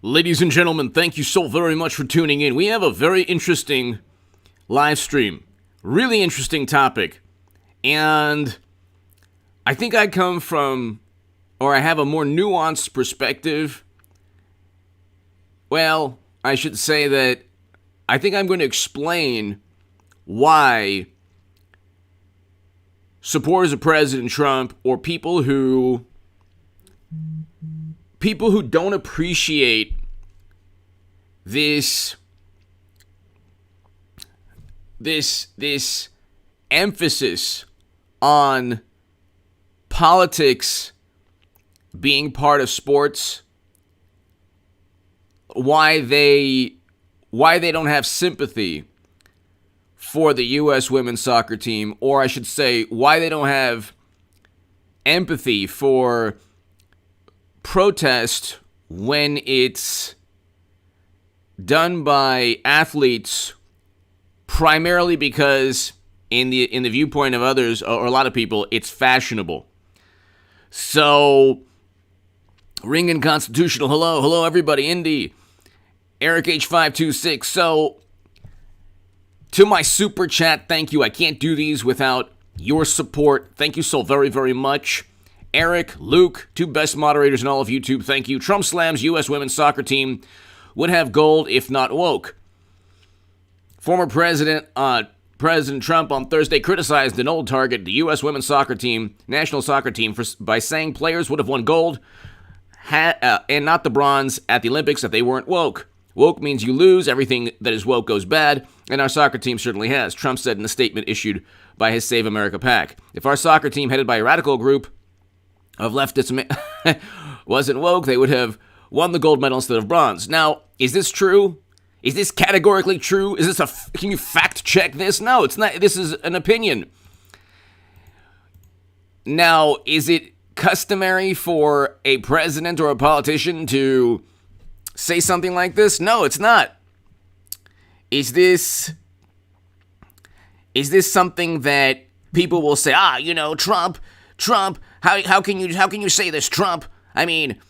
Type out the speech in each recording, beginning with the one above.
Ladies and gentlemen, thank you so very much for tuning in. We have a very interesting live stream. Really interesting topic. And I think I come from, or I have a more nuanced perspective. Well, I should say that I think I'm going to explain why supporters of President Trump or people who don't appreciate this emphasis on politics being part of sports, why they don't have sympathy for the U.S. women's soccer team, or I should say, why they don't have empathy for protest when it's done by athletes, primarily because in the viewpoint of others or a lot of people, it's fashionable. So, Ring and Constitutional, hello everybody, Indy, Eric H526. So, to my super chat, thank you. I can't do these without your support. Thank you so very, very much. Eric, Luke, two best moderators in all of YouTube, thank you. Trump slams U.S. women's soccer team would have gold if not woke. Former President Trump on Thursday criticized an old target, the U.S. women's soccer team, national soccer team, by saying players would have won gold and not the bronze at the Olympics if they weren't woke. Woke means you lose, everything that is woke goes bad, and our soccer team certainly has, Trump said in a statement issued by his Save America PAC. If our soccer team, headed by a radical group of leftists, wasn't woke, they would have won the gold medal instead of bronze. Now, is this true? Is this categorically true? Can you fact check this? No, it's not. This is an opinion. Now, is it customary for a president or a politician to say something like this? No, it's not. Is this something that people will say, Trump, how can you say this, Trump? I mean,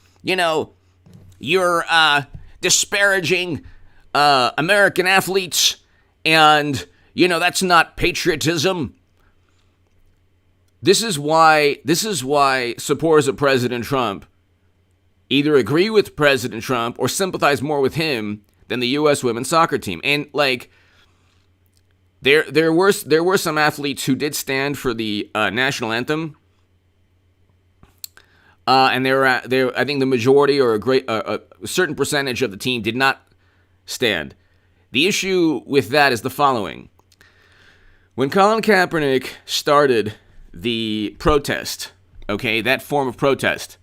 you're disparaging American athletes, and that's not patriotism. This is why supporters of President Trump either agree with President Trump or sympathize more with him than the U.S. women's soccer team. And there were some athletes who did stand for the national anthem, and I think the majority or a certain percentage of the team did not stand. The issue with that is the following: when Colin Kaepernick started the protest, that form of protest,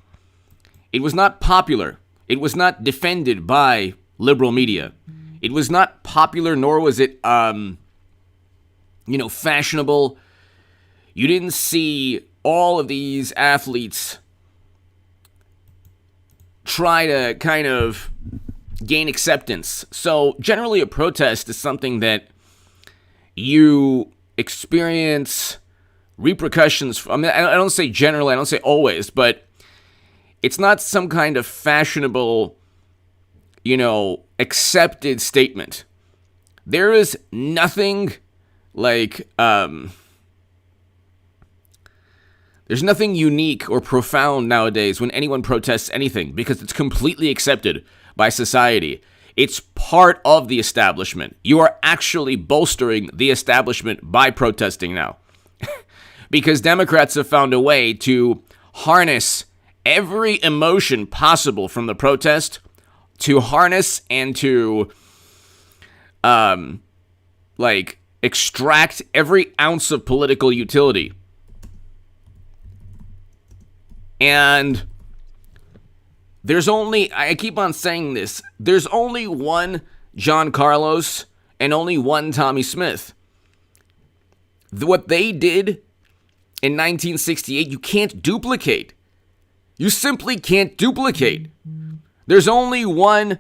it was not popular. It was not defended by liberal media. It was not popular, nor was it, fashionable. You didn't see all of these athletes try to kind of gain acceptance. So generally a protest is something that you experience repercussions from. I don't say generally, I don't say always, but it's not some kind of fashionable, accepted statement. There is nothing like, there's nothing unique or profound nowadays when anyone protests anything because it's completely accepted by society. It's part of the establishment. You are actually bolstering the establishment by protesting now. Because Democrats have found a way to harness every emotion possible from the protest, to harness and to extract every ounce of political utility. And I keep on saying this, there's only one John Carlos and only one Tommy Smith. What they did in 1968, you can't duplicate. You simply can't duplicate. There's only one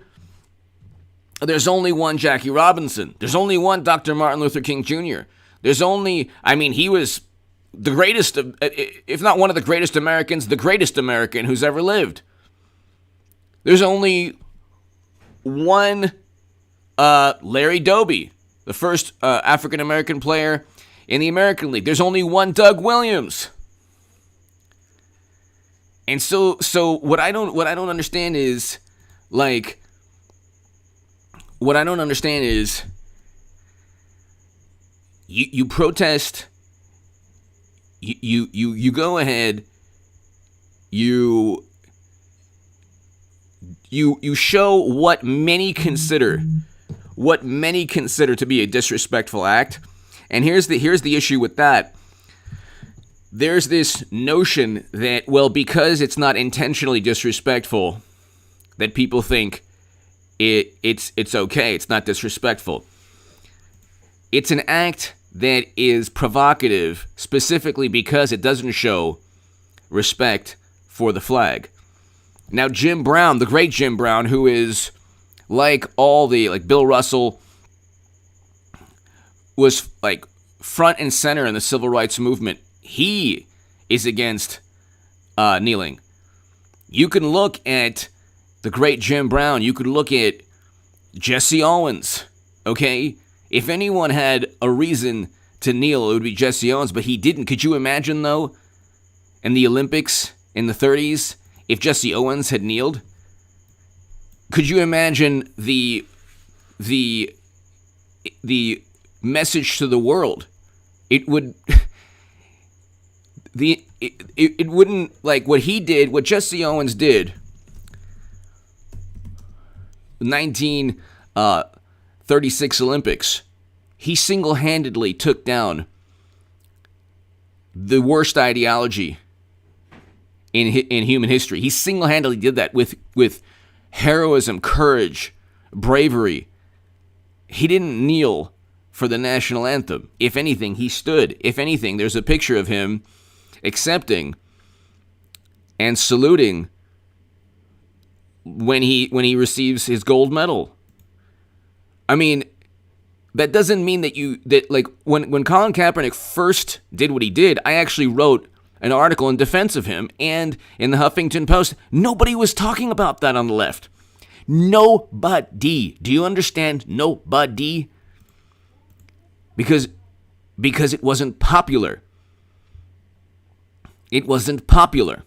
Jackie Robinson. There's only one Dr. Martin Luther King Jr. He was the greatest, if not one of the greatest Americans, the greatest American who's ever lived. There's only one Larry Doby, the first African American player in the American League. There's only one Doug Williams. And so what I don't understand is you protest, you go ahead, you show what many consider to be a disrespectful act. And here's the issue with that. There's this notion that, well, because it's not intentionally disrespectful, that people think it's okay, it's not disrespectful. It's an act that is provocative specifically because it doesn't show respect for the flag. Now, Jim Brown, the great Jim Brown, who is like Bill Russell, was like front and center in the civil rights movement. He is against kneeling. You can look at the great Jim Brown. You could look at Jesse Owens, okay? If anyone had a reason to kneel, it would be Jesse Owens, but he didn't. Could you imagine, though, in the Olympics in the 30s, if Jesse Owens had kneeled? Could you imagine the message to the world? It would... It wouldn't, like what he did, what Jesse Owens did, 1936 Olympics, he single-handedly took down the worst ideology in human history. He single-handedly did that with heroism, courage, bravery. He didn't kneel for the national anthem. If anything, he stood. If anything, there's a picture of him accepting and saluting when he receives his gold medal. I mean, that doesn't mean that when Colin Kaepernick first did what he did, I actually wrote an article in defense of him, and in the Huffington Post, nobody was talking about that on the left. Nobody. Do you understand? Nobody. Because it wasn't popular. It wasn't popular.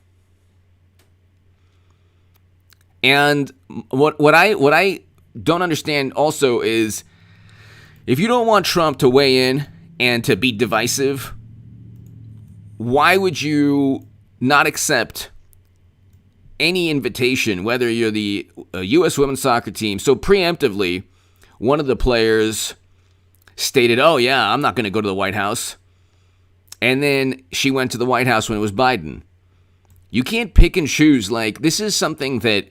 And what I don't understand also is, if you don't want Trump to weigh in and to be divisive, why would you not accept any invitation, whether you're the U.S. women's soccer team? So preemptively, one of the players stated, oh yeah, I'm not going to go to the White House. And then she went to the White House when it was Biden. You can't pick and choose. Like, this is something that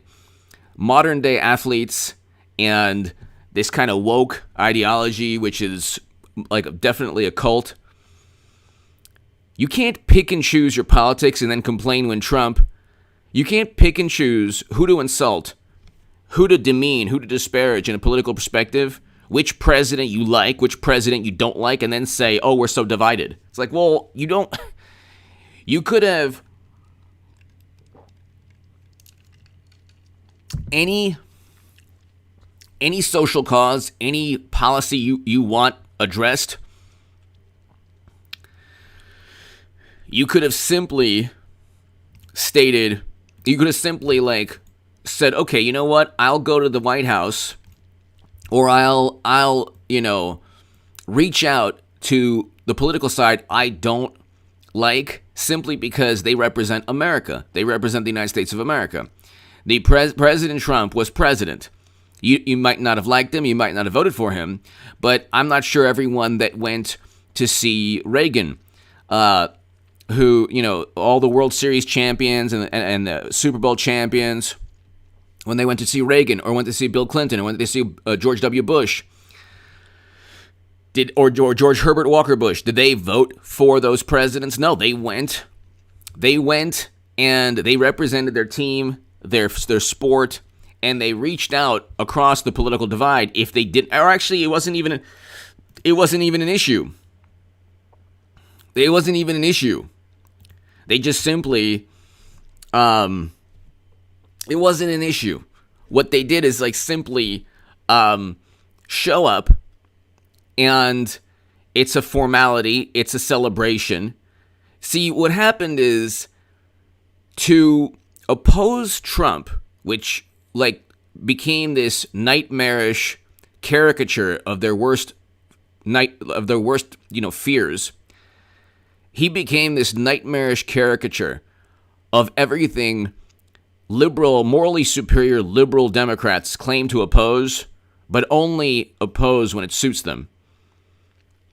modern day athletes and this kind of woke ideology, which is like definitely a cult, you can't pick and choose your politics and then complain when Trump. You can't pick and choose who to insult, who to demean, who to disparage in a political perspective, which president you like, which president you don't like, and then say, oh, we're so divided. It's like, well, you could have any social cause, any policy you want addressed, you could have simply said, okay, you know what, I'll go to the White House, or I'll reach out to the political side I don't like, simply because they represent America. They represent the United States of America. The President Trump was president. You might not have liked him, you might not have voted for him, but I'm not sure everyone that went to see Reagan, who, all the World Series champions and the Super Bowl champions, when they went to see Reagan, or went to see Bill Clinton, or went to see George W. Bush, or George Herbert Walker Bush, did they vote for those presidents? No, they went and they represented their team, their sport, and they reached out across the political divide. If they didn't, or actually, it wasn't even an issue. It wasn't even an issue. They just simply, it wasn't an issue. what they did is like simply show up, and it's a formality, it's a celebration. See, what happened is, to oppose Trump, which like became this nightmarish caricature of their worst fears. He became this nightmarish caricature of everything liberal, morally superior liberal Democrats claim to oppose, but only oppose when it suits them.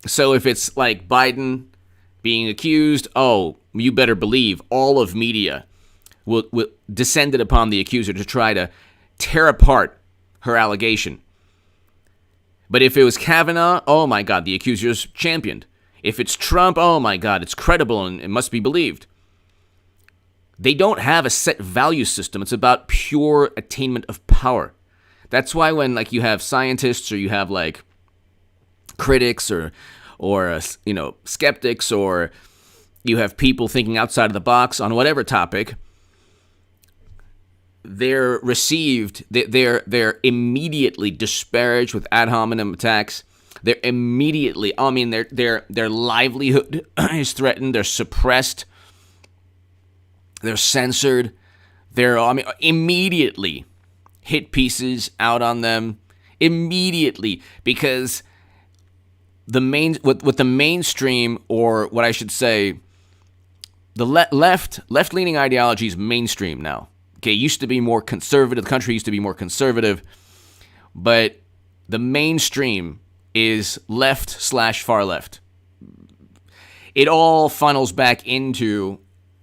So if it's like Biden being accused, oh, you better believe all of media will descended upon the accuser to try to tear apart her allegation. But if it was Kavanaugh, oh my God, the accuser's championed. If it's Trump, oh my God, it's credible and it must be believed. They don't have a set value system. It's about pure attainment of power. That's why when like you have scientists or you have like critics or skeptics, or you have people thinking outside of the box on whatever topic, they're immediately disparaged with ad hominem attacks. They're immediately, their livelihood is threatened. They're suppressed. They're censored. They're immediately hit pieces out on them immediately, because the mainstream, or what I should say, the left-leaning ideology is mainstream now. Okay, it used to be more conservative. The country used to be more conservative, but the mainstream is left/far left. It all funnels back into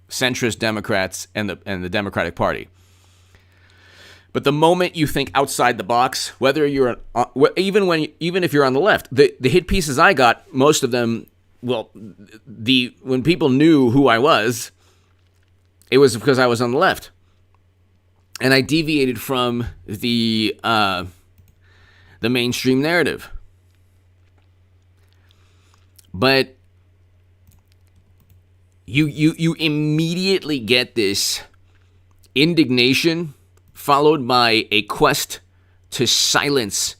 centrist Democrats and the Democratic Party. But the moment you think outside the box, whether you're even if you're on the left, the hit pieces I got, most of them, when people knew who I was, it was because I was on the left, and I deviated from the mainstream narrative. But you immediately get this indignation followed by a quest to silence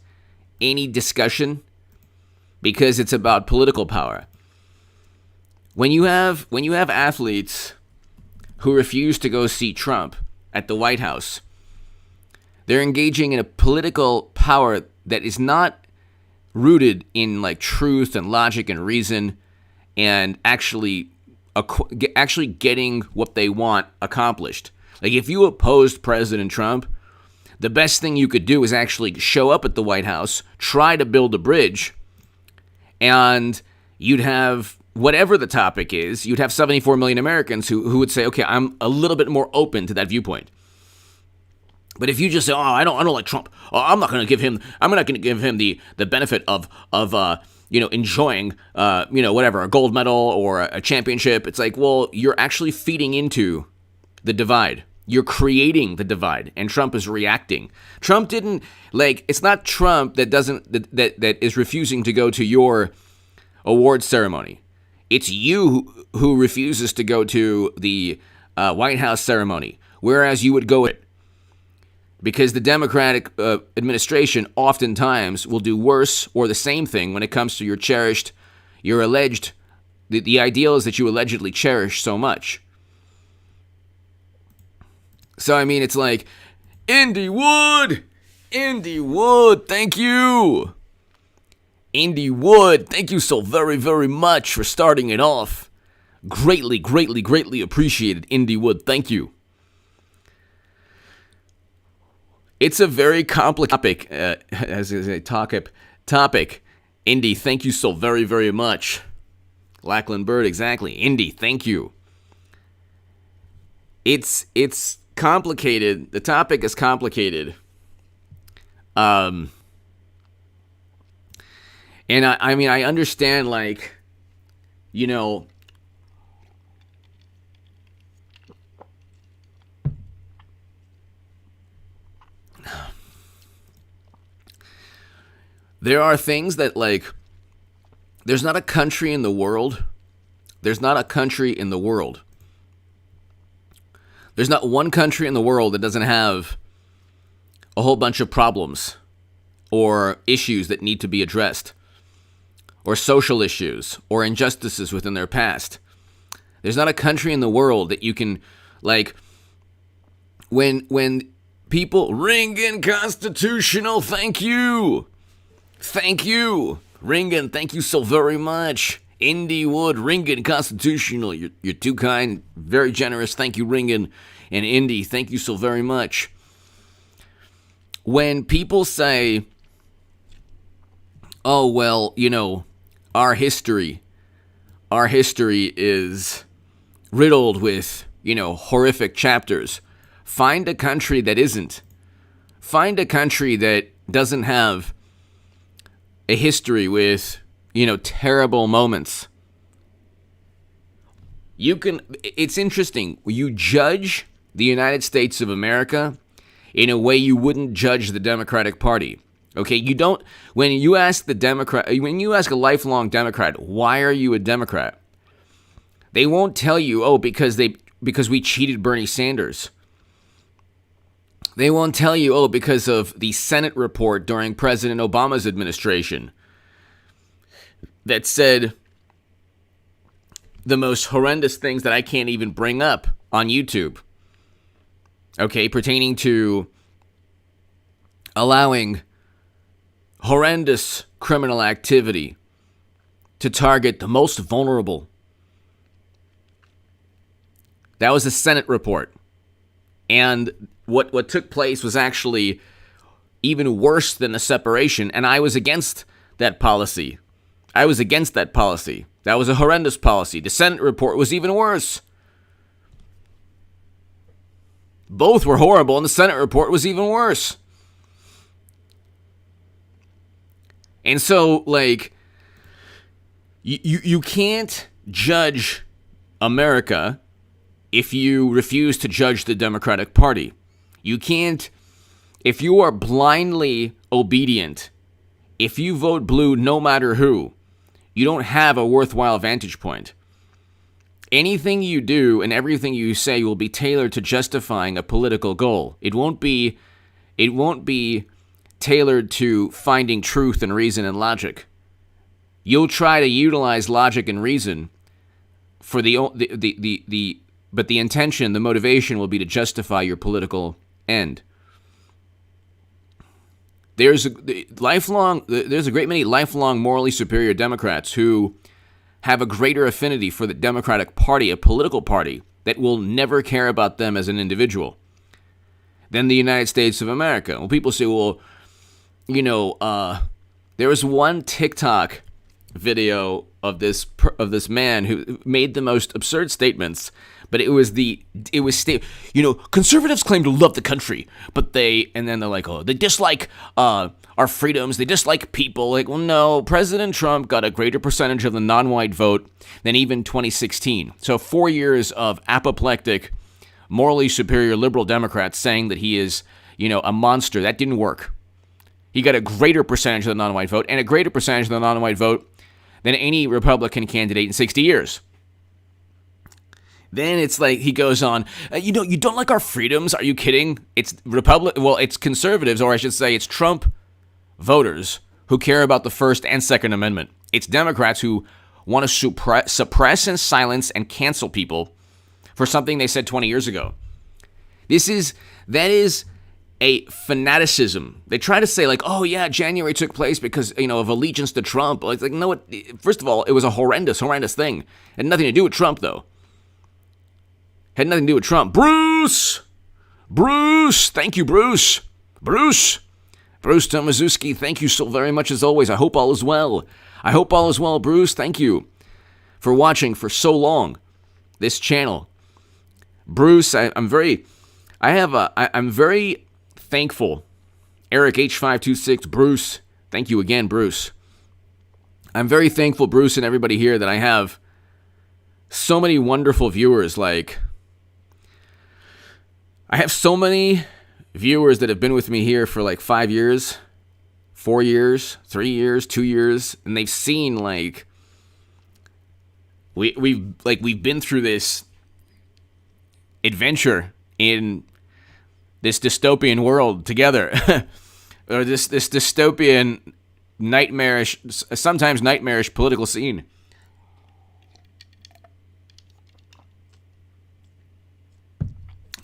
any discussion, because it's about political power. When you have athletes who refuse to go see Trump at the White House, they're engaging in a political power that is not rooted in like truth and logic and reason, and actually getting what they want accomplished. Like, if you opposed President Trump, the best thing you could do is actually show up at the White House, try to build a bridge, and you'd have, whatever the topic is, you'd have 74 million Americans who would say, okay, I'm a little bit more open to that viewpoint. But if you just say, oh, I don't like Trump, I'm not going to give him the benefit of enjoying, whatever, a gold medal or a championship, it's like, well, you're actually feeding into the divide. You're creating the divide, and Trump is reacting. Trump didn't, it's not Trump that is refusing to go to your award ceremony. It's you who refuses to go to the White House ceremony, whereas you would go it. Because the Democratic administration oftentimes will do worse or the same thing when it comes to the ideals that you allegedly cherish so much. So, it's like, Indy Wood, thank you. Indy Wood, thank you so very, very much for starting it off. Greatly, greatly, greatly appreciated, Indy Wood, thank you. It's a very complicated topic. Indy, thank you so very, very much. Lachlan Bird, exactly. Indy, thank you. It's complicated. The topic is complicated. And I understand, there are things that, there's not a country in the world. There's not one country in the world that doesn't have a whole bunch of problems or issues that need to be addressed, or social issues or injustices within their past. There's not a country in the world that you can, like, when people Ringen constitutional, thank you, Ringen, thank you so very much. Indy Wood, Ringen constitutional, you're too kind, very generous, thank you, Ringen, and Indy, thank you so very much. When people say, oh, well, our history is riddled with, horrific chapters. Find a country that isn't. Find a country that doesn't have a history with, terrible moments. It's interesting. You judge the United States of America in a way you wouldn't judge the Democratic Party. Okay, when you ask a lifelong Democrat, why are you a Democrat? They won't tell you, because we cheated Bernie Sanders. They won't tell you, because of the Senate report during President Obama's administration that said the most horrendous things that I can't even bring up on YouTube. Okay, pertaining to allowing horrendous criminal activity to target the most vulnerable. That was a Senate report. And what took place was actually even worse than the separation, and I was against that policy. That was a horrendous policy. The Senate report was even worse. Both were horrible, and the Senate report was even worse. And so, you can't judge America if you refuse to judge the Democratic Party. You can't, if you are blindly obedient, if you vote blue no matter who, you don't have a worthwhile vantage point. Anything you do and everything you say will be tailored to justifying a political goal. It won't be tailored to finding truth and reason and logic. You'll try to utilize logic and reason for but the intention, the motivation will be to justify your political end. There's a great many lifelong morally superior Democrats who have a greater affinity for the Democratic Party, a political party that will never care about them as an individual, than the United States of America. Well, people say, well, there was one TikTok video of this man who made the most absurd statements, but conservatives claim to love the country, but then they're like, oh, they dislike our freedoms, they dislike people. Like, well, no, President Trump got a greater percentage of the non-white vote than even 2016. So 4 years of apoplectic, morally superior liberal Democrats saying that he is, a monster. That didn't work. He got a greater percentage of the non-white vote and a greater percentage of the non-white vote than any Republican candidate in 60 years. Then it's like he goes on, you don't like our freedoms? Are you kidding? It's it's conservatives, or I should say it's Trump voters who care about the First and Second Amendment. It's Democrats who want to suppress and silence and cancel people for something they said 20 years ago. That is a fanaticism. They try to say oh yeah, January took place because, of allegiance to Trump. It's like, no, first of all, it was a horrendous thing. It had nothing to do with Trump, though. Had nothing to do with Trump. Bruce, thank you, Bruce Tomaszewski, thank you so very much as always. I hope all is well. Bruce. Thank you for watching for so long this channel. Bruce, I'm very thankful. Eric H526, Bruce, thank you again, Bruce. I'm very thankful, Bruce, and everybody here, that I have so many wonderful viewers. I have so many viewers that have been with me here for 5 years, 4 years, 3 years, 2 years, and they've seen we've been through this adventure in this dystopian world together, or this dystopian, nightmarish, sometimes nightmarish political scene.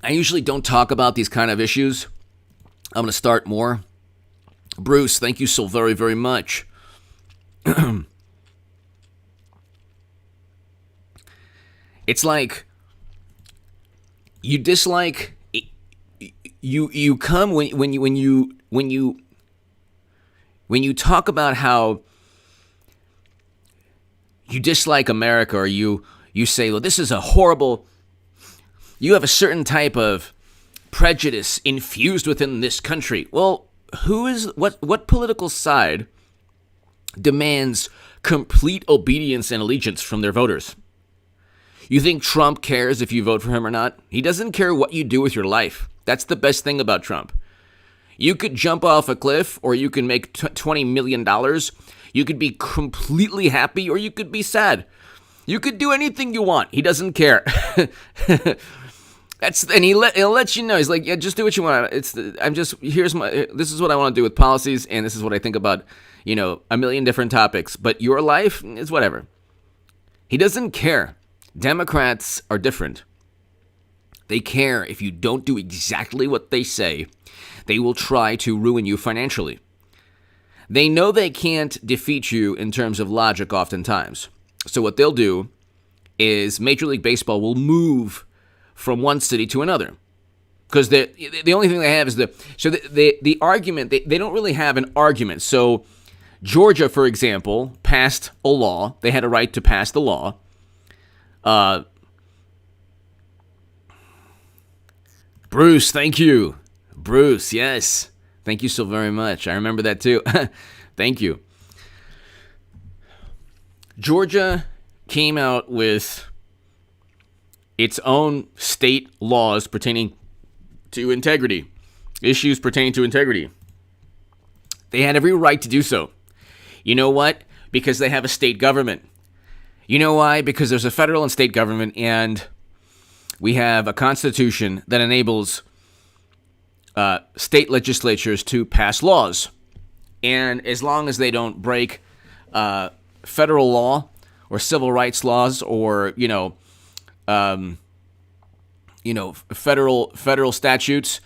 I usually don't talk about these kind of issues. I'm going to start more. Bruce, thank you so very, very much. It's like you dislike you come when you talk about how you dislike America, or you say, well, this is a horrible. You have a certain type of prejudice infused within this country. Well, what political side demands complete obedience and allegiance from their voters? You think Trump cares if you vote for him or not? He doesn't care what you do with your life. That's the best thing about Trump. You could jump off a cliff, or you can make $20 million. You could be completely happy, or you could be sad. You could do anything you want. He doesn't care. He'll let you know. He's like, yeah, just do what you want. This is what I want to do with policies, and this is what I think about, a million different topics. But your life is whatever. He doesn't care. Democrats are different. They care if you don't do exactly what they say. They will try to ruin you financially. They know they can't defeat you in terms of logic oftentimes. So what they'll do is Major League Baseball will move from one city to another. Because the only thing they have is the argument, they don't really have an argument. So Georgia, for example, passed a law. They had a right to pass the law. Bruce, thank you. Bruce, yes. Thank you so very much. I remember that too. Thank you. Georgia came out with its own state laws pertaining to integrity, issues pertaining to integrity. They had every right to do so. You know what? Because they have a state government. You know why? Because there's a federal and state government, and we have a constitution that enables state legislatures to pass laws. And as long as they don't break federal law or civil rights laws, or federal statutes,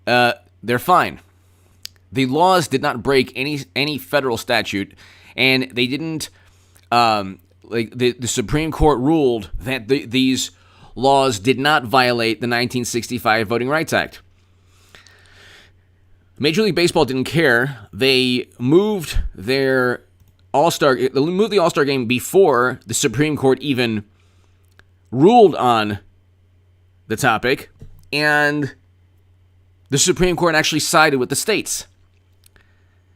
they're fine. The laws did not break any federal statute, and they didn't. The Supreme Court ruled that these laws did not violate the 1965 Voting Rights Act. Major League Baseball didn't care. They moved the All-Star game before the Supreme Court even ruled on the topic, and the Supreme Court actually sided with the states,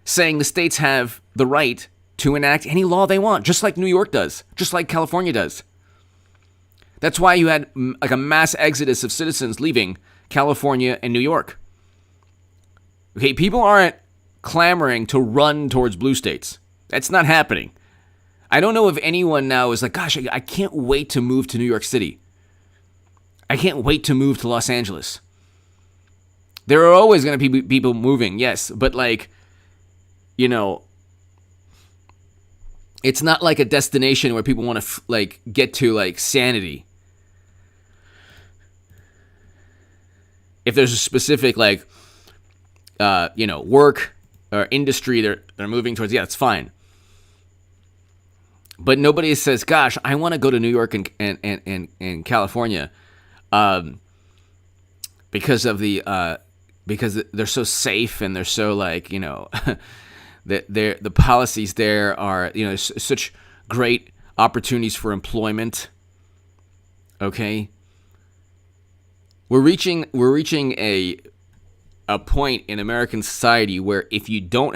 saying the states have the right to enact any law they want, just like New York does, just like California does. That's why you had like a mass exodus of citizens leaving California and New York. Okay, people aren't clamoring to run towards blue states. That's not happening. I don't know if anyone now is like, gosh, I can't wait to move to New York City. I can't wait to move to Los Angeles. There are always going to be people moving, yes, but it's not like a destination where people want to get to sanity. If there's a specific work or industry they're moving towards, yeah, it's fine. But nobody says, gosh, I want to go to New York and California because they're so safe, and they're so the policies there are, such great opportunities for employment. Okay, we're reaching a point in American society where if you don't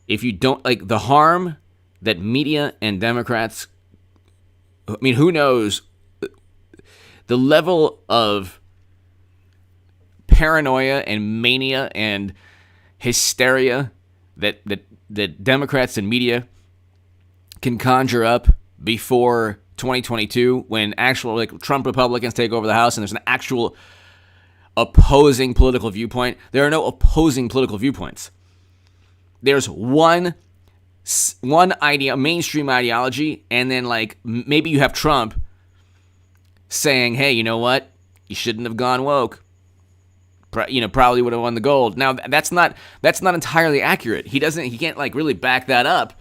the harm that media and Democrats, who knows the level of paranoia and mania and hysteria that Democrats and media can conjure up before 2022, when actual Trump Republicans take over the House and there's an actual opposing political viewpoint. There are no opposing political viewpoints. There's one mainstream ideology, and then like maybe you have Trump saying, "Hey, you know what? You shouldn't have gone woke. Probably would have won the gold." Now that's not entirely accurate. He can't like really back that up.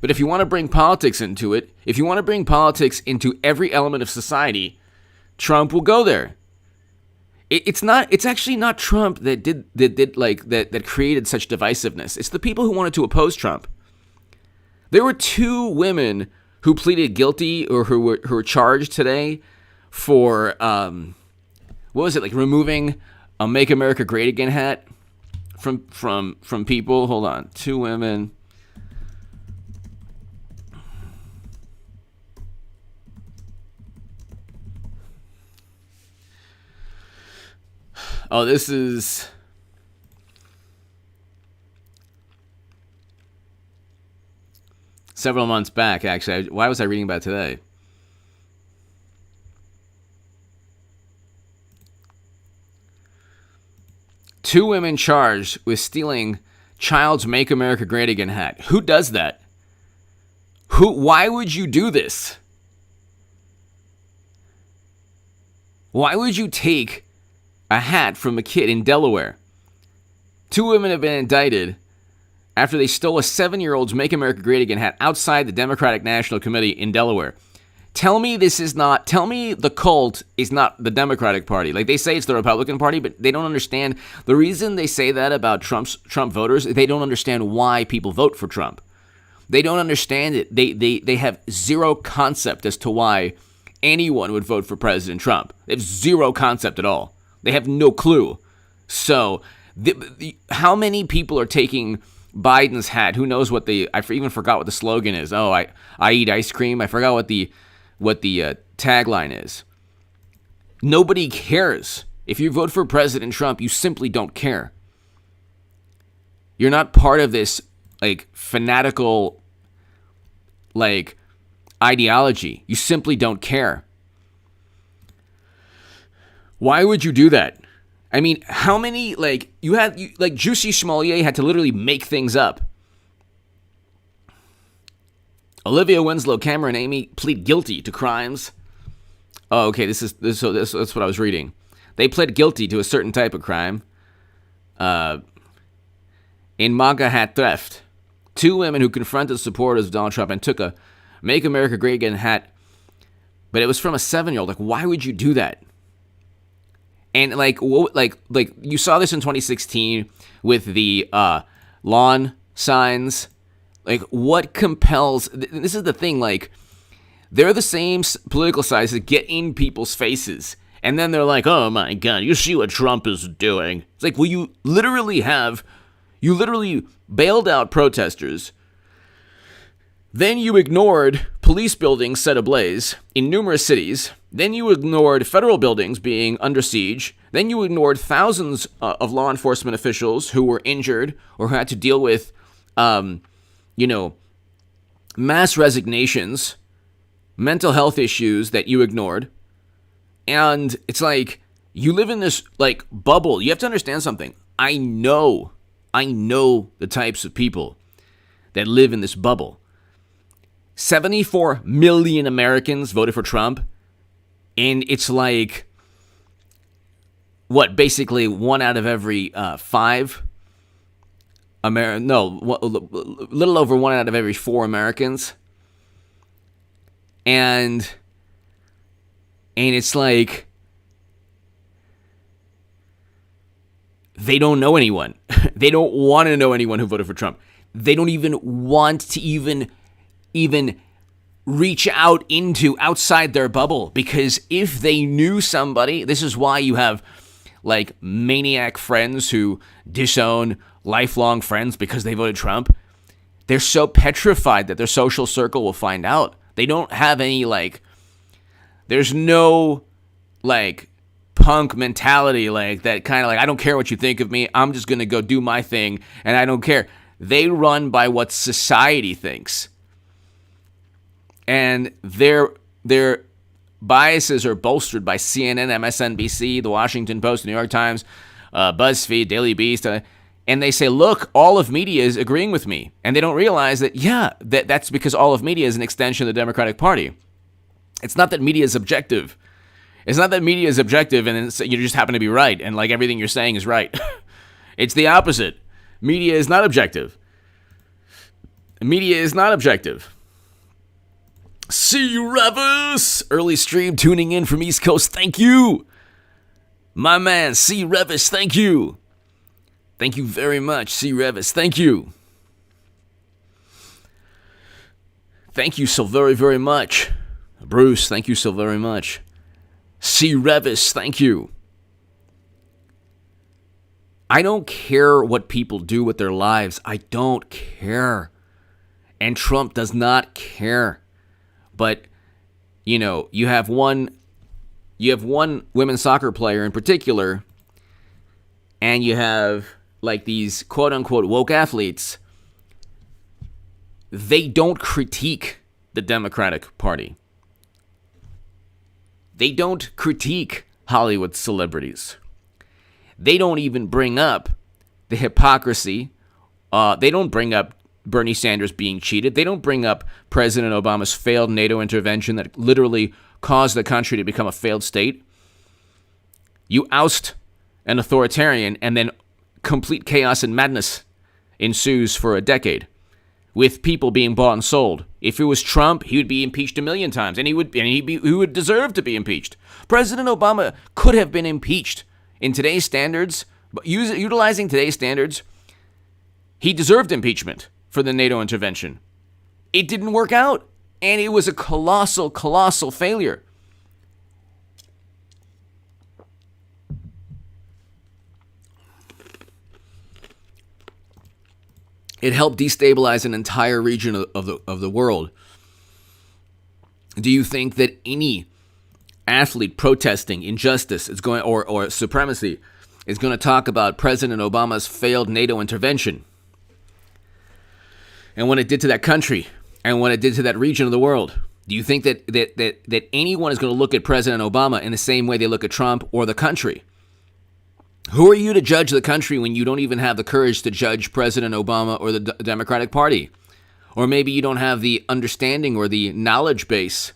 But if you want to bring politics into it, if you want to bring politics into every element of society, Trump will go there. It's actually not Trump that created such divisiveness. It's the people who wanted to oppose Trump. There were 2 women who pleaded guilty or who were charged today for removing a "Make America Great Again" hat from people. Hold on, 2 women. Oh, this is several months back, actually. Why was I reading about it today? Two women charged with stealing child's "Make America Great Again" hat. Who does that? Why would you do this? Why would you take a hat from a kid in Delaware? 2 women have been indicted after they stole a 7-year-old's "Make America Great Again" hat outside the Democratic National Committee in Delaware. Tell me the cult is not the Democratic Party. Like, they say it's the Republican Party, but they don't understand. The reason they say that about Trump voters, they don't understand why people vote for Trump. They don't understand it. They have zero concept as to why anyone would vote for President Trump. They have zero concept at all. They have no clue. So, how many people are taking Biden's hat? Who knows what I even forgot what the slogan is. Oh, I eat ice cream. I forgot what the tagline is. Nobody cares. If you vote for President Trump, you simply don't care. You're not part of this fanatical ideology. You simply don't care. Why would you do that? I mean, how many, Jussie Smollett had to literally make things up. Olivia Winslow, Cameron, Amy plead guilty to crimes. Oh, okay, that's what I was reading. They pled guilty to a certain type of crime. In MAGA hat theft. 2 women who confronted supporters of Donald Trump and took a "Make America Great Again" hat, but it was from a 7-year-old. Why would you do that? And you saw this in 2016 with the lawn signs. What compels? This is the thing. They're the same political sides that get in people's faces, and then they're like, "Oh my God, you see what Trump is doing?" It's like, well, you literally bailed out protesters. Then you ignored police buildings set ablaze in numerous cities. Then you ignored federal buildings being under siege. Then you ignored thousands of law enforcement officials who were injured or who had to deal with, mass resignations, mental health issues that you ignored. And it's like, you live in this bubble. You have to understand something. I know the types of people that live in this bubble. 74 million Americans voted for Trump, and it's basically 1 out of every 5 little over 1 out of every 4 Americans. And it's they don't know anyone. They don't want to know anyone who voted for Trump. They don't even want to even reach out outside their bubble, because if they knew somebody, this is why you have maniac friends who disown lifelong friends because they voted Trump. They're so petrified that their social circle will find out. They don't have any there's no punk mentality that kind of I don't care what you think of me. I'm just going to go do my thing and I don't care. They run by what society thinks. And their biases are bolstered by CNN, MSNBC, The Washington Post, The New York Times, BuzzFeed, Daily Beast, and they say, look, all of media is agreeing with me. And they don't realize that, that's because all of media is an extension of the Democratic Party. It's not that media is objective. It's not that media is objective and you just happen to be right and like everything you're saying is right. It's the opposite. Media is not objective. Media is not objective. C. Revis, early stream tuning in from East Coast. Thank you. My man, C. Revis, thank you. Thank you very much, C. Revis. Thank you. Thank you so very, very much. Bruce, thank you so very much. C. Revis, thank you. I don't care what people do with their lives. I don't care. And Trump does not care. But, you have one women's soccer player in particular, and you have like these quote-unquote woke athletes. They don't critique the Democratic Party. They don't critique Hollywood celebrities. They don't even bring up the hypocrisy. They don't bring up Bernie Sanders being cheated. They don't bring up President Obama's failed NATO intervention that literally caused the country to become a failed state. You oust an authoritarian and then complete chaos and madness ensues for a decade with people being bought and sold. If it was Trump, he would be impeached a million times, and he would deserve to be impeached. President Obama could have been impeached in today's standards, but utilizing today's standards, he deserved impeachment for the NATO intervention. It didn't work out, and it was a colossal, colossal failure. It helped destabilize an entire region of the world. Do you think that any athlete protesting injustice is going or supremacy is going to talk about President Obama's failed NATO intervention and what it did to that country and what it did to that region of the world? Do you think that anyone is going to look at President Obama in the same way they look at Trump or the country? Who are you to judge the country when you don't even have the courage to judge President Obama or the Democratic Party? Or maybe you don't have the understanding or the knowledge base.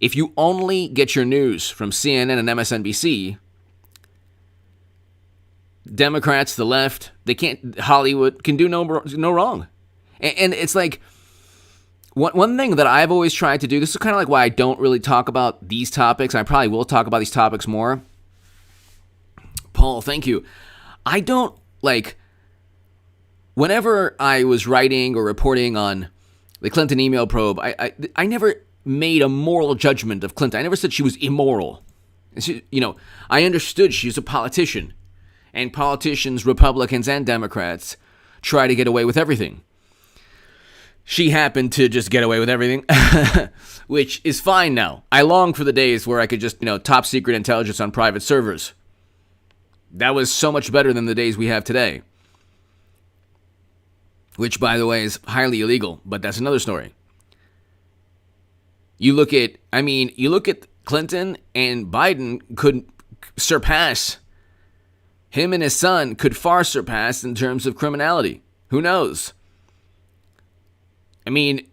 If you only get your news from CNN and MSNBC, Democrats, the left, Hollywood can do no wrong. And it's like, one thing that I've always tried to do, this is kind of like why I don't really talk about these topics. I probably will talk about these topics more. Paul, thank you. I don't, whenever I was writing or reporting on the Clinton email probe, I never made a moral judgment of Clinton. I never said she was immoral. I understood she's a politician. And politicians, Republicans and Democrats, try to get away with everything. She happened to just get away with everything, which is fine now. I long for the days where I could just, top secret intelligence on private servers. That was so much better than the days we have today. Which, by the way, is highly illegal, but that's another story. You look at Clinton and Biden could surpass, him and his son could far surpass in terms of criminality. Who knows? They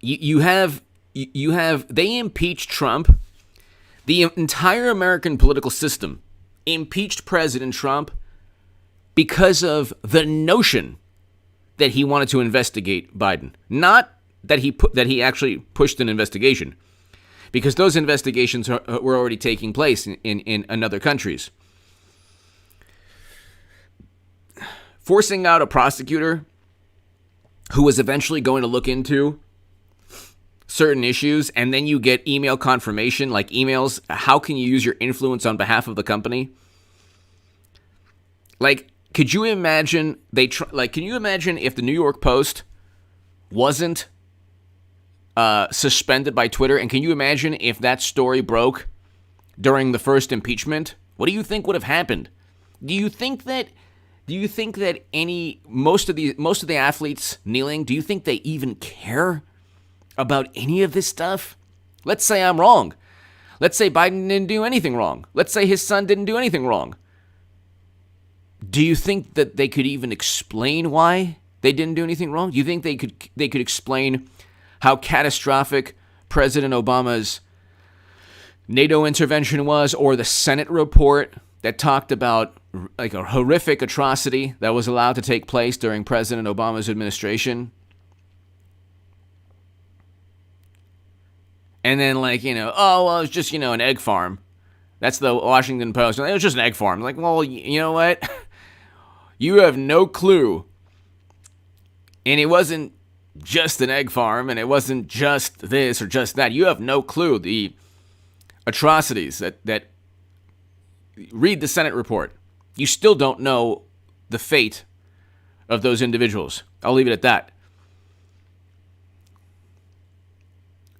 impeached Trump. The entire American political system impeached President Trump because of the notion that he wanted to investigate Biden. Not that he actually pushed an investigation, because those investigations were already taking place in other countries. Forcing out a prosecutor who was eventually going to look into certain issues, and then you get email confirmation, like emails. How can you use your influence on behalf of the company? Could you imagine can you imagine if the New York Post wasn't suspended by Twitter? And can you imagine if that story broke during the first impeachment? What do you think would have happened? Do you think that most of the athletes kneeling, do you think they even care about any of this stuff? Let's say I'm wrong. Let's say Biden didn't do anything wrong. Let's say his son didn't do anything wrong. Do you think that they could even explain why they didn't do anything wrong? Do you think they could explain how catastrophic President Obama's NATO intervention was, or the Senate report that talked about like a horrific atrocity that was allowed to take place during President Obama's administration? And then oh, well, it's just, an egg farm. That's the Washington Post. It was just an egg farm. Like, well, you know what? You have no clue. And it wasn't just an egg farm, and it wasn't just this or just that. You have no clue the atrocities that read the Senate report. You still don't know the fate of those individuals. I'll leave it at that.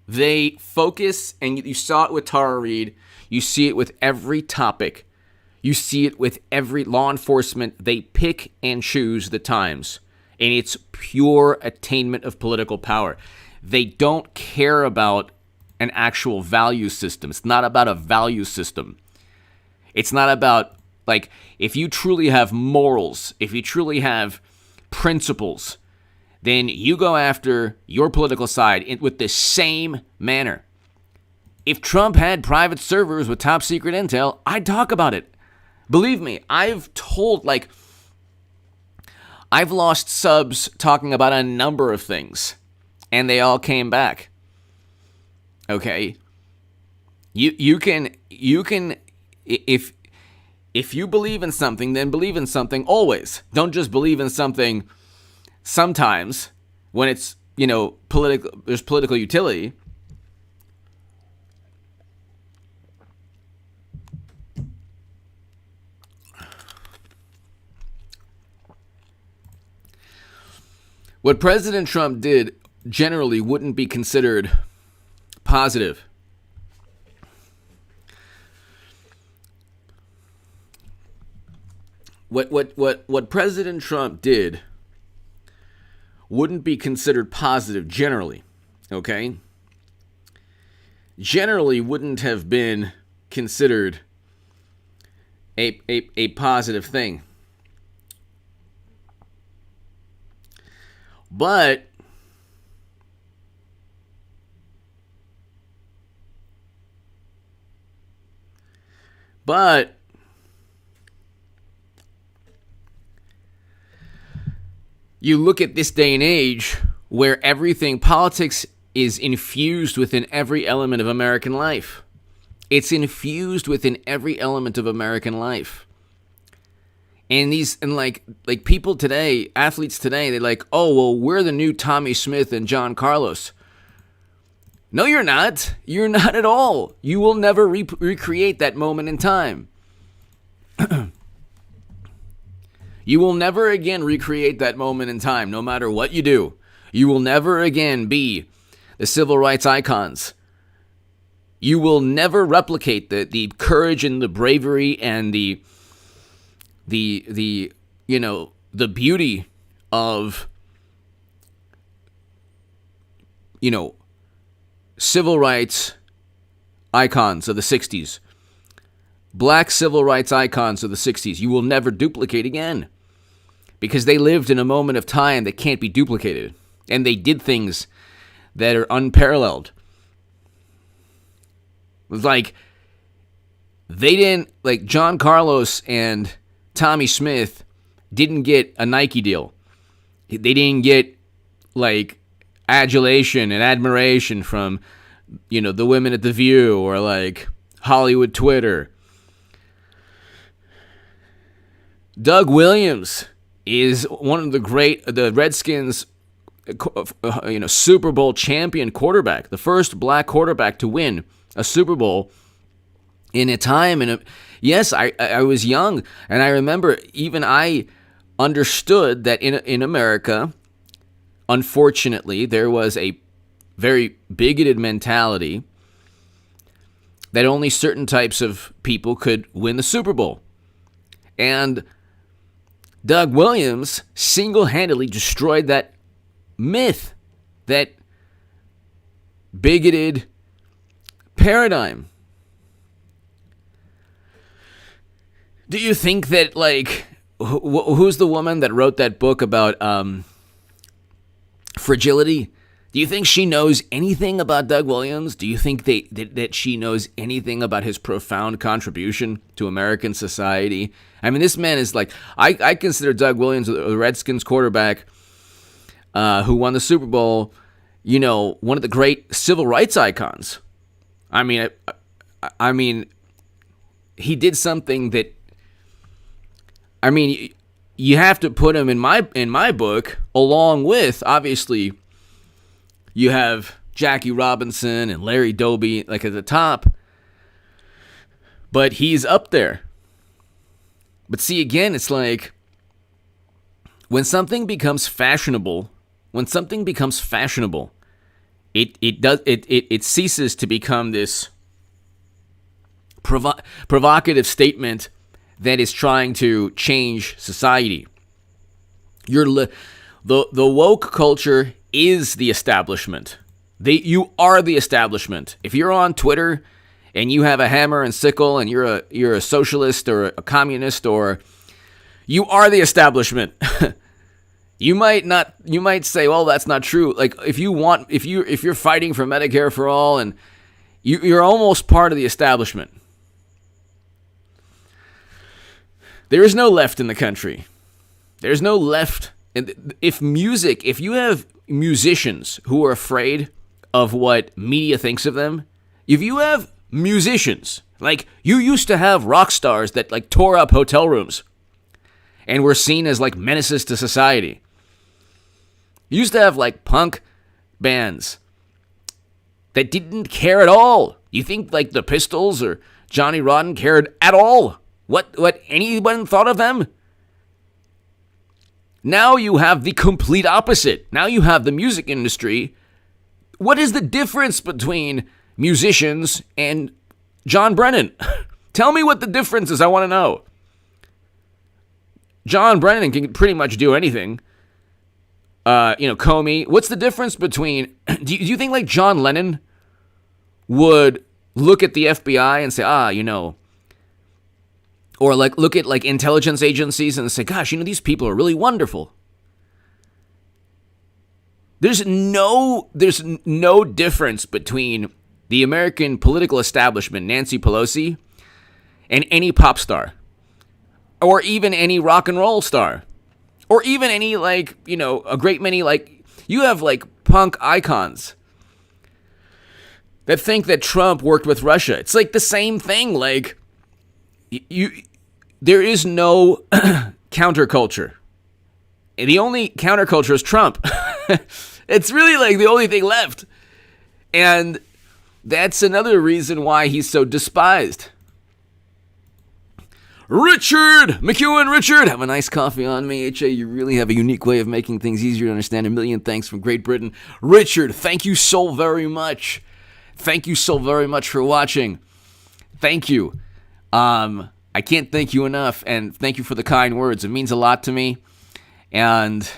They focus, and you saw it with Tara Reade. You see it with every topic. You see it with every law enforcement. They pick and choose the times, and it's pure attainment of political power. They don't care about an actual value system. It's not about a value system. It's not about, if you truly have morals, if you truly have principles, then you go after your political side with the same manner. If Trump had private servers with top secret intel, I'd talk about it. Believe me, I've lost subs talking about a number of things, and they all came back. Okay? You can if you believe in something, then believe in something always. Don't just believe in something sometimes when it's, there's political utility. What President Trump did generally wouldn't be considered positive. What President Trump did wouldn't be considered positive generally, okay? Generally wouldn't have been considered a positive thing. But you look at this day and age where politics is infused within every element of American life. It's infused within every element of American life. And people today, athletes today, they're like, oh, well, we're the new Tommy Smith and John Carlos. No, you're not. You're not at all. You will never recreate that moment in time. You will never again recreate that moment in time, no matter what you do. You will never again be the civil rights icons. You will never replicate the courage and the bravery and the beauty of, civil rights icons of the 60s. Black civil rights icons of the 60s. You will never duplicate again. Because they lived in a moment of time that can't be duplicated. And they did things that are unparalleled. It was they didn't, John Carlos and Tommy Smith didn't get a Nike deal. They didn't get, adulation and admiration from, the women at The View or, Hollywood Twitter. Doug Williams is one of the Redskins, Super Bowl champion quarterback, the first black quarterback to win a Super Bowl in a time. Yes, I was young, and I remember even I understood that in America, unfortunately, there was a very bigoted mentality that only certain types of people could win the Super Bowl. And Doug Williams single-handedly destroyed that myth, that bigoted paradigm. Do you think that, like, who's the woman that wrote that book about fragility? Do you think she knows anything about Doug Williams? Do you think that she knows anything about his profound contribution to American society? I mean, this man is like, I consider Doug Williams, the Redskins quarterback, who won the Super Bowl, one of the great civil rights icons. I mean, he did something that, you have to put him in my book along with, obviously, you have Jackie Robinson and Larry Doby like at the top, but he's up there. But see, again, it's like when something becomes fashionable, it ceases to become this provocative statement that is trying to change society. The woke culture is the establishment. You are the establishment. If you're on Twitter and you have a hammer and sickle and you're a socialist or a communist, or you are the establishment. You might say, well, that's not true. Like if you're fighting for Medicare for all, and you're almost part of the establishment. There is no left in the country. There's no left. If you have musicians who are afraid of what media thinks of them, if you have musicians, like you used to have rock stars that like tore up hotel rooms and were seen as like menaces to society. You used to have like punk bands that didn't care at all. You think like the Pistols or Johnny Rotten cared at all? What anyone thought of them? Now you have the complete opposite. Now you have the music industry. What is the difference between musicians and John Brennan? Tell me what the difference is. I want to know. John Brennan can pretty much do anything. Comey. What's the difference between... Do you think like John Lennon would look at the FBI and say, or like look at like intelligence agencies and say, gosh, these people are really wonderful. There's no difference between the American political establishment, Nancy Pelosi, and any pop star, or even any rock and roll star, or even any a great many you have like punk icons that think that Trump worked with Russia. It's like the same thing. Like there is no counterculture. The only counterculture is Trump. It's really like the only thing left. And that's another reason why he's so despised. Richard McEwen, Richard, have a nice coffee on me. HA, you really have a unique way of making things easier to understand. A million thanks from Great Britain. Richard, thank you so very much. Thank you so very much for watching. Thank you. I can't thank you enough, and thank you for the kind words. It means a lot to me. And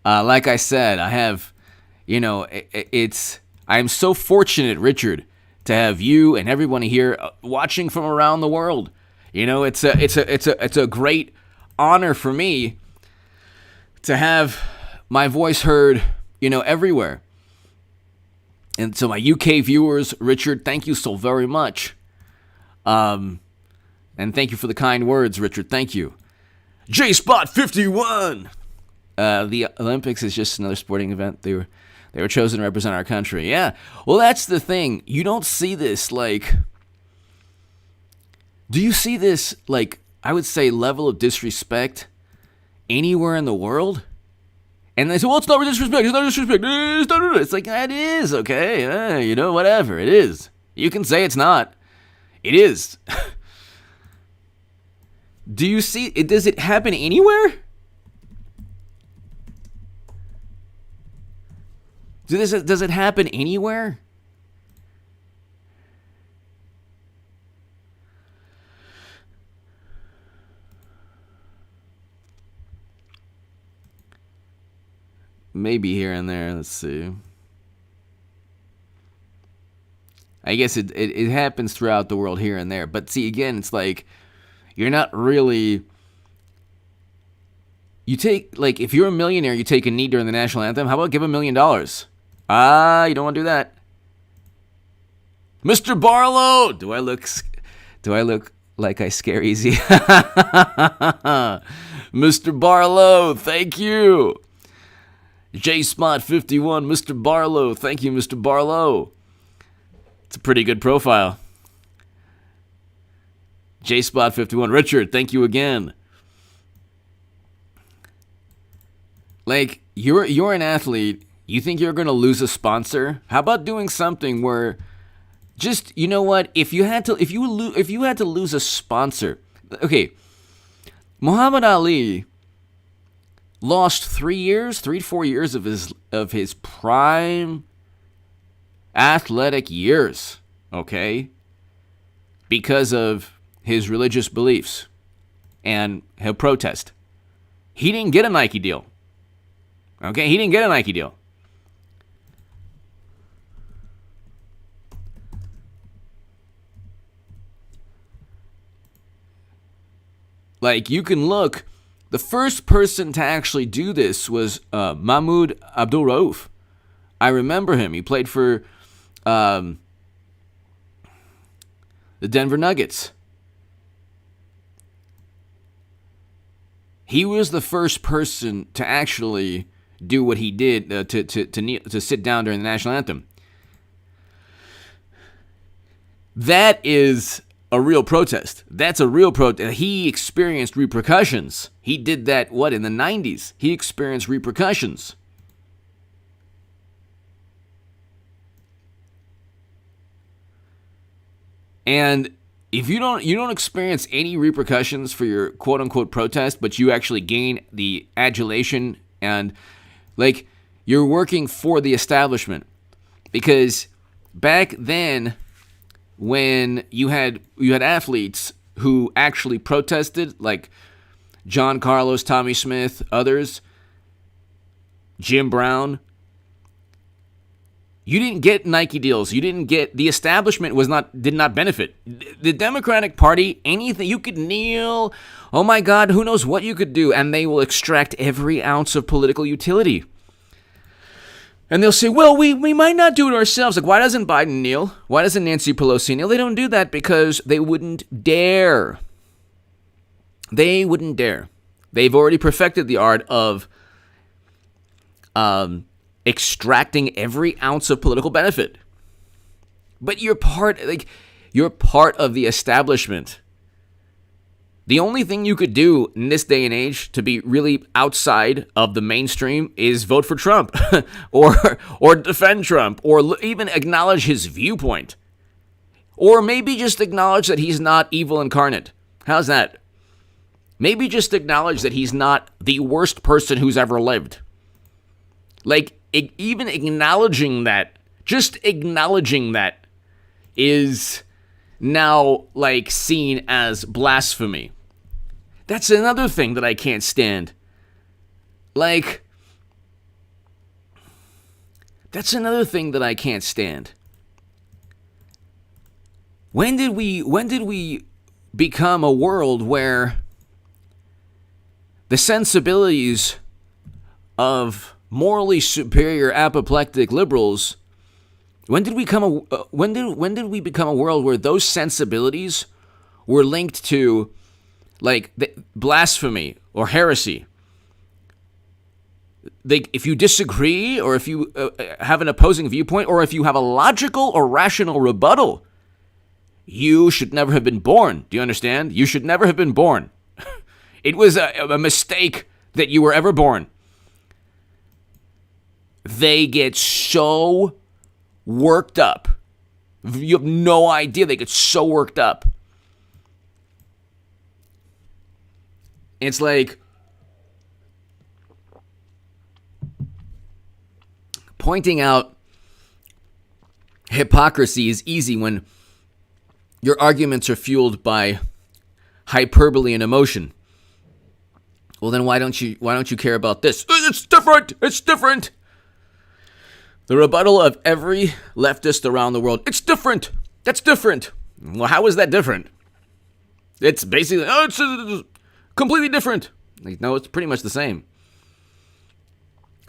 like I said, I have, I am so fortunate, Richard, to have you and everyone here watching from around the world. It's a great honor for me to have my voice heard, everywhere. And so my UK viewers, Richard, thank you so very much. And thank you for the kind words, Richard. Thank you. J-Spot 51. The Olympics is just another sporting event. They were chosen to represent our country. Yeah. Well, that's the thing. You don't see this do you see this I would say level of disrespect anywhere in the world? And they say, well, it's not disrespect. It's not disrespect. It's like, that is, okay. Whatever. It is. You can say it's not. It is. Do you see it? Does it happen anywhere? Does it happen anywhere? Maybe here and there. Let's see. I guess it happens throughout the world here and there. But see, again, it's like, you're not really... You take, like, if you're a millionaire, you take a knee during the national anthem, how about give $1 million? You don't want to do that. Mr. Barlow! Do I look like I scare easy? Mr. Barlow, thank you. JSpot51, Mr. Barlow, thank you, Mr. Barlow. It's a pretty good profile. JSpot51, Richard, thank you again. Like, you're an athlete. You think you're going to lose a sponsor? How about doing something where, just, you know what? If you had to lose a sponsor, okay. Muhammad Ali lost 3 to 4 years of his prime athletic years, okay, because of his religious beliefs and he'll protest. He didn't get a Nike deal. Okay, he didn't get a Nike deal. Like, you can look, the first person to actually do this was Mahmoud Abdul Rauf. I remember him. He played for the Denver Nuggets. He was the first person to actually do what he did, to sit down during the national anthem. That is a real protest. That's a real protest. He experienced repercussions. He did that, in the 90s? He experienced repercussions. And if you don't experience any repercussions for your quote-unquote protest, but you actually gain the adulation and, like, you're working for the establishment. Because back then, when you had athletes who actually protested, like John Carlos, Tommy Smith, others, Jim Brown, you didn't get Nike deals. You didn't get, the establishment did not benefit. The Democratic Party, anything, you could kneel, oh my God, who knows what you could do, and they will extract every ounce of political utility. And they'll say, well, we might not do it ourselves. Like, why doesn't Biden kneel? Why doesn't Nancy Pelosi kneel? They don't do that because they wouldn't dare. They wouldn't dare. They've already perfected the art of extracting every ounce of political benefit. But you're part of the establishment. The only thing you could do in this day and age to be really outside of the mainstream is vote for Trump or defend Trump or even acknowledge his viewpoint. Or maybe just acknowledge that he's not evil incarnate. How's that? Maybe just acknowledge that he's not the worst person who's ever lived. Like, even acknowledging that, just acknowledging that is now, like, seen as blasphemy. That's another thing that I can't stand. Like, that's another thing that I can't stand. When did we become a world where the sensibilities of morally superior apoplectic liberals, when did we become a world where those sensibilities were linked to, like, blasphemy or heresy? Like, if you disagree, or if you have an opposing viewpoint, or if you have a logical or rational rebuttal, you should never have been born. Do you understand? You should never have been born. It was a mistake that you were ever born. They get so worked up. You have no idea. They get so worked up. It's like pointing out hypocrisy is easy when your arguments are fueled by hyperbole and emotion. Well, then why don't you care about this? It's different. It's different. The rebuttal of every leftist around the world. It's different. That's different. Well, how is that different? It's basically, oh, it's completely different. Like, no, it's pretty much the same.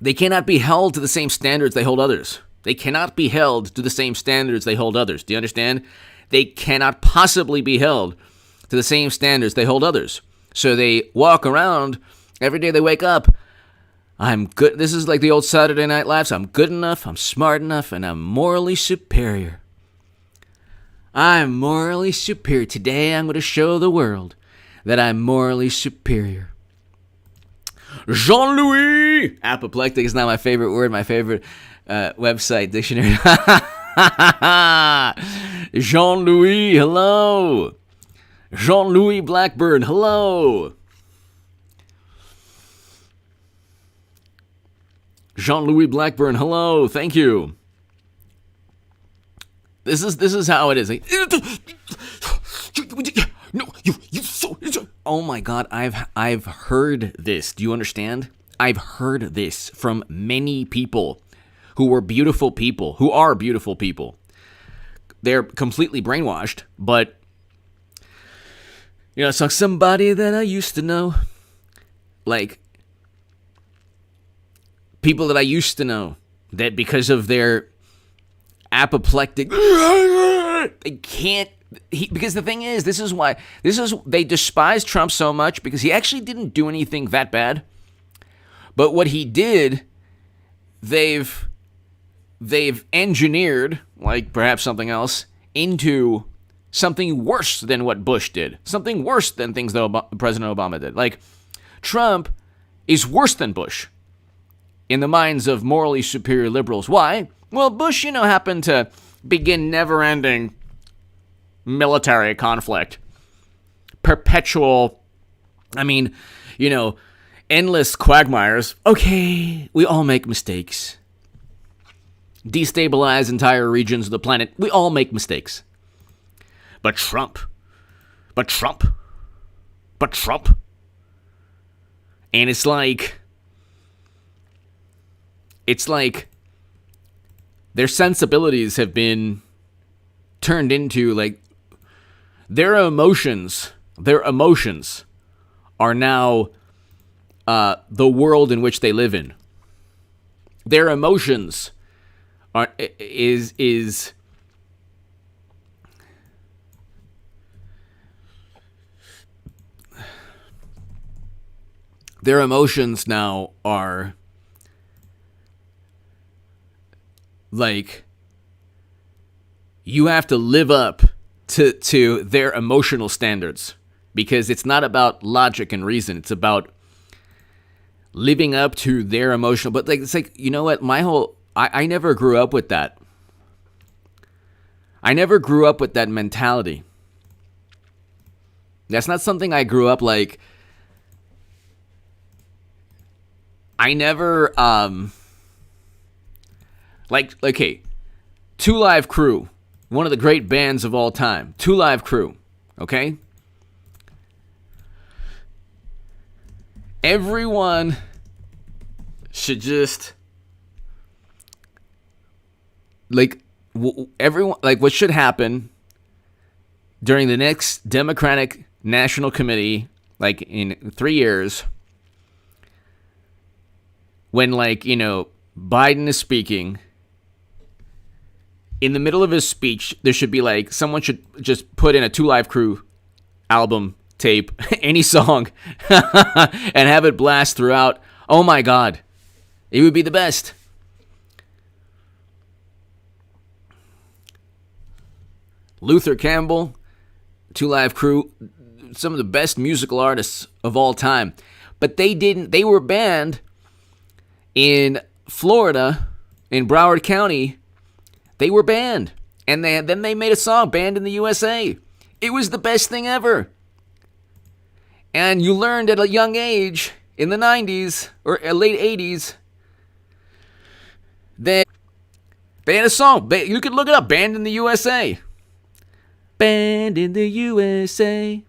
They cannot be held to the same standards they hold others. They cannot be held to the same standards they hold others. Do you understand? They cannot possibly be held to the same standards they hold others. So they walk around every day they wake up. I'm good. This is like the old Saturday Night Live. So I'm good enough, I'm smart enough, and I'm morally superior. I'm morally superior. Today I'm going to show the world that I'm morally superior. Jean-Louis! Apoplectic is not my favorite word, my favorite website dictionary. Jean-Louis, hello. Jean-Louis Blackburn, hello. Jean-Louis Blackburn, hello. Thank you. This is how it is. Like, no, you so. Oh my God, I've heard this. Do you understand? I've heard this from many people who are beautiful people. They're completely brainwashed, but it's like somebody that I used to know, like people that I used to know, that because of their apoplectic, they can't. Because the thing is, they despise Trump so much because he actually didn't do anything that bad. But what he did, they've engineered, like perhaps something else, into something worse than what Bush did. Something worse than things that President Obama did. Like, Trump is worse than Bush in the minds of morally superior liberals. Why? Well, Bush, happened to begin never-ending military conflict. Perpetual, endless quagmires. Okay, we all make mistakes. Destabilize entire regions of the planet. We all make mistakes. But Trump. And it's like their sensibilities have been turned into, like, their emotions are now the world in which they live in. Their emotions is their emotions now are like, you have to live up to their emotional standards, because it's not about logic and reason. It's about living up to their emotional. But it's like, you know what? I never grew up with that. I never grew up with that mentality. That's not something I grew up like. I never, okay, Two Live Crew, one of the great bands of all time. Two Live Crew, okay? Everyone should just, what should happen during the next Democratic National Committee, in 3 years, when, Biden is speaking, in the middle of his speech, there should be, someone should just put in a Two Live Crew album, tape, any song, and have it blast throughout. Oh my God. It would be the best. Luther Campbell, Two Live Crew, some of the best musical artists of all time. But they were banned in Florida, in Broward County. They were banned. And then they made a song, Banned in the USA. It was the best thing ever. And you learned at a young age, in the 90s, or late 80s, that they had a song. You could look it up, Banned in the USA. Banned in the USA.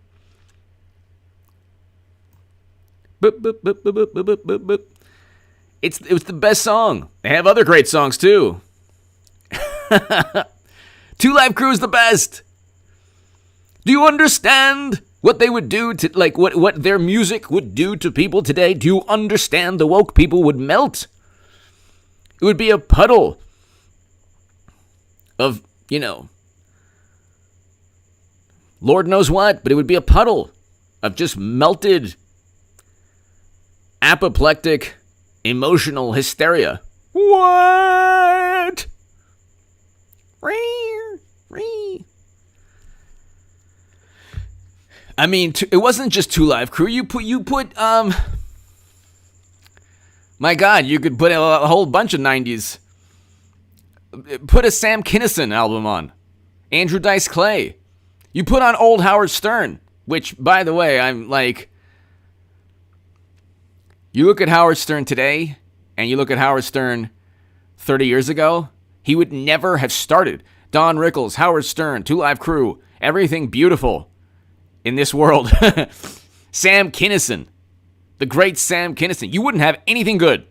Boop, boop, boop, boop, boop, boop, boop, boop. It was the best song. They have other great songs, too. Two Live Crew is the best. Do you understand? What they would do to, like, what their music would do to people today, do you understand? The woke people would melt. It would be a puddle of, Lord knows what, but it would be a puddle of just melted, apoplectic, emotional hysteria. What? I mean, it wasn't just 2 Live Crew. You put, my God, you could put a whole bunch of 90s. Put a Sam Kinison album on. Andrew Dice Clay. You put on old Howard Stern, which, by the way, I'm like, you look at Howard Stern today, and you look at Howard Stern 30 years ago, he would never have started. Don Rickles, Howard Stern, 2 Live Crew, everything beautiful in this world. Sam Kinison, the great Sam Kinison. You wouldn't have anything good.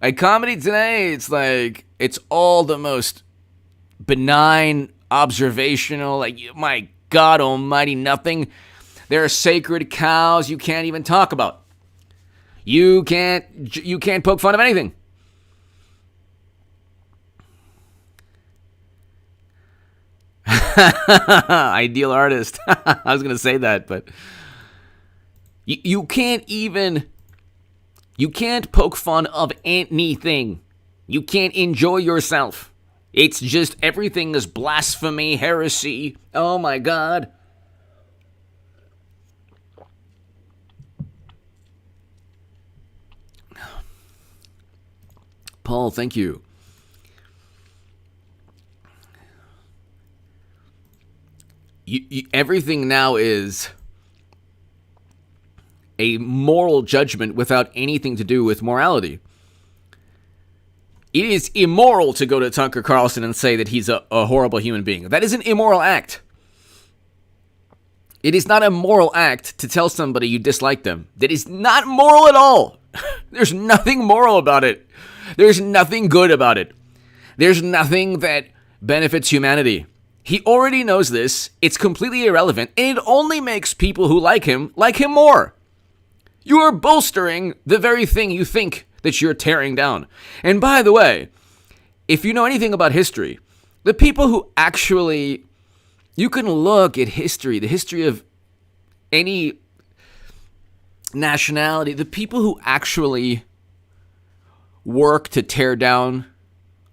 Like, comedy today, it's like, it's all the most benign, observational, like, my God almighty, nothing. There are sacred cows you can't even talk about. You can't poke fun of anything. Ideal artist. I was going to say that, but you can't poke fun of anything. You can't enjoy yourself. It's just everything is blasphemy, heresy. Oh my God. Paul, thank you. Everything now is a moral judgment without anything to do with morality. It is immoral to go to Tucker Carlson and say that he's a horrible human being. That is an immoral act. It is not a moral act to tell somebody you dislike them. That is not moral at all. There's nothing moral about it. There's nothing good about it. There's nothing that benefits humanity. He already knows this. It's completely irrelevant, and it only makes people who like him more. You are bolstering the very thing you think that you're tearing down. And by the way, if you know anything about history, the people who actually, you can look at history, the history of any nationality, the people who actually work to tear down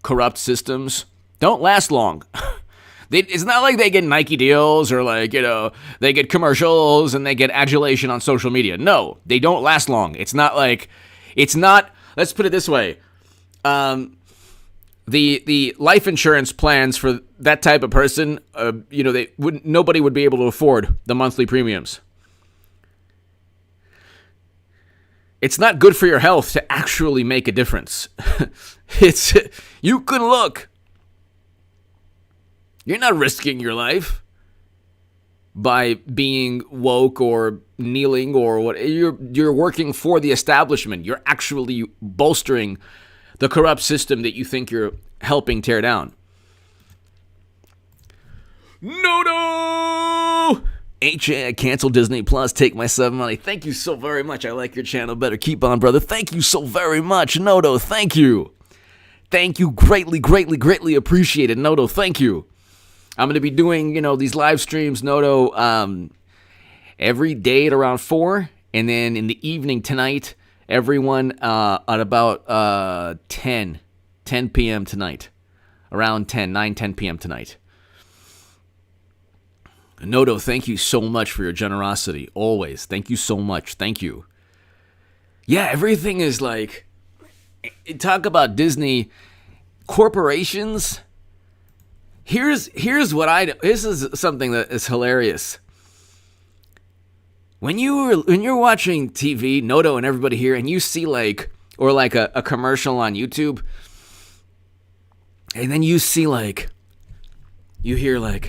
corrupt systems don't last long. It's not like they get Nike deals or they get commercials and they get adulation on social media. No, they don't last long. Let's put it this way. The life insurance plans for that type of person, nobody would be able to afford the monthly premiums. It's not good for your health to actually make a difference. You can look. You're not risking your life by being woke or kneeling or what. You're working for the establishment. You're actually bolstering the corrupt system that you think you're helping tear down. No! I cancel Disney Plus. Take my 7 money. Thank you so very much. I like your channel better. Keep on, brother. Thank you so very much. Noto, thank you. Thank you. Greatly, greatly, greatly appreciated. Noto, thank you. I'm going to be doing, these live streams, Noto, every day at around 4. And then in the evening tonight, everyone at about 10 p.m. tonight. Around 9, 10 p.m. tonight. Noto, thank you so much for your generosity. Always. Thank you so much. Thank you. Yeah, everything is like, talk about Disney corporations. Here's what this is something that is hilarious. When you're watching TV, Noto and everybody here, and you see a commercial on YouTube, and then you see you hear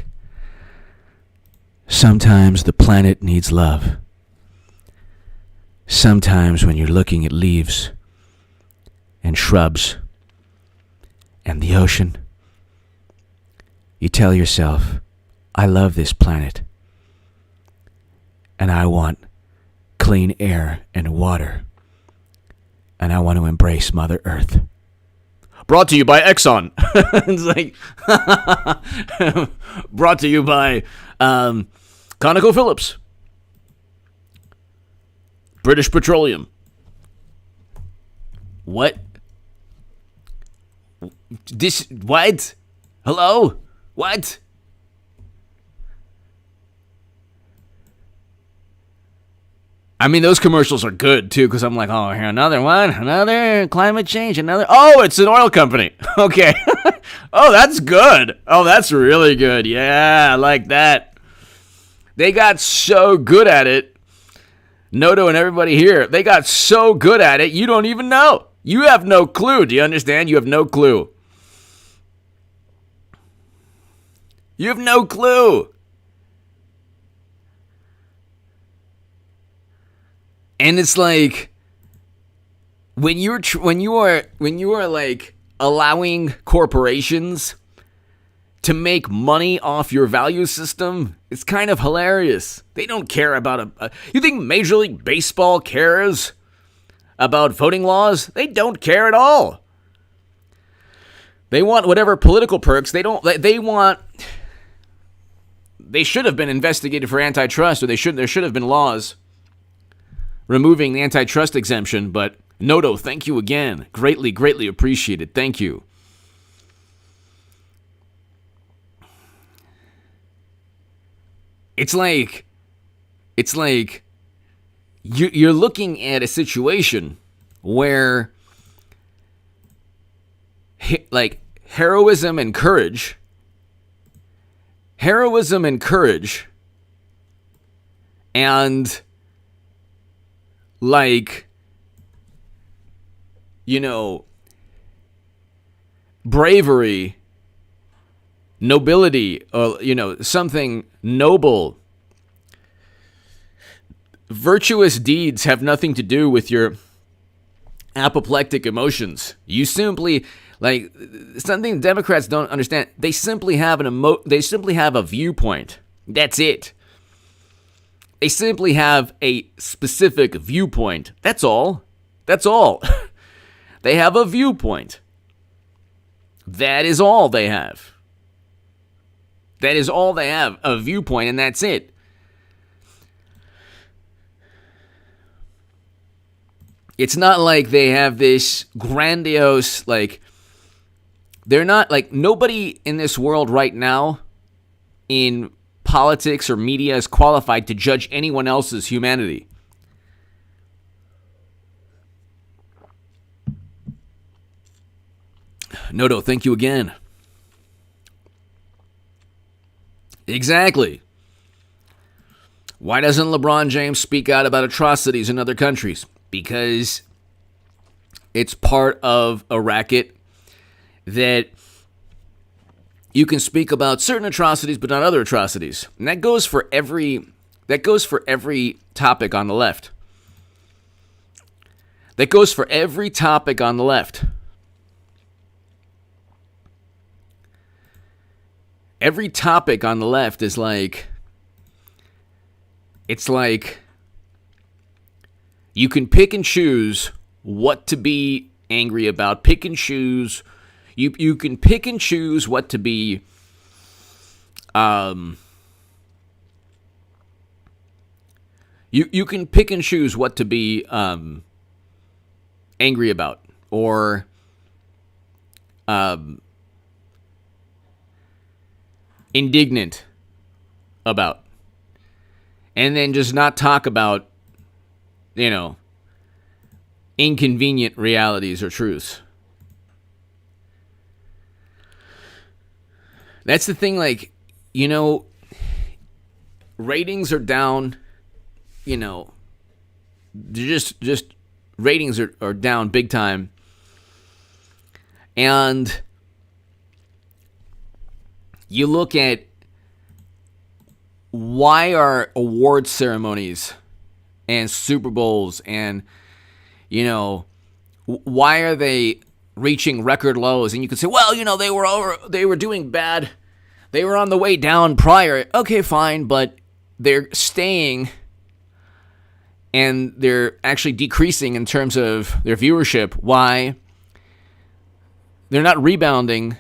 sometimes the planet needs love. Sometimes when you're looking at leaves and shrubs and the ocean, you tell yourself, I love this planet. And I want clean air and water. And I want to embrace Mother Earth. Brought to you by Exxon. It's like, brought to you by ConocoPhillips. British Petroleum. What? What? Hello? What? I mean, those commercials are good, too, because I'm like, oh, here, another one, another climate change, another. Oh, it's an oil company. Okay. Oh, that's good. Oh, that's really good. Yeah, I like that. They got so good at it. Noto and everybody here, they got so good at it, you don't even know. You have no clue. Do you understand? You have no clue. You have no clue. And it's like when you are like allowing corporations to make money off your value system, it's kind of hilarious. They don't care about you think Major League Baseball cares about voting laws? They don't care at all. They want whatever political perks. They should have been investigated for antitrust, or there should have been laws removing the antitrust exemption, but Noto, thank you again. Greatly, greatly appreciated. Thank you. It's like you're looking at a situation where like heroism and courage and like, you know, bravery, nobility, something noble. Virtuous deeds have nothing to do with your apoplectic emotions. You simply, like, something Democrats don't understand. They simply have a viewpoint. That's it. They simply have a specific viewpoint. That's all. That's all. They have a viewpoint. That is all they have. That is all they have, a viewpoint, and that's it. It's not like they have this grandiose, like, they're not, like, nobody in this world right now in politics or media is qualified to judge anyone else's humanity. Noto, thank you again. Exactly. Why doesn't LeBron James speak out about atrocities in other countries? Because it's part of a racket that you can speak about certain atrocities, but not other atrocities. And that goes for every topic on the left. That goes for every topic on the left. Every topic on the left is like, it's like you can pick and choose what to be angry about. Pick and choose. You can pick and choose what to be you can pick and choose what to be angry about or indignant about, and then just not talk about, inconvenient realities or truths. That's the thing, like, ratings are down, just ratings are down big time. And you look at why are award ceremonies and Super Bowls and, why are they reaching record lows? And you could say, well, they were doing bad. They were on the way down prior. Okay, fine, but they're staying and they're actually decreasing in terms of their viewership. Why? They're not rebounding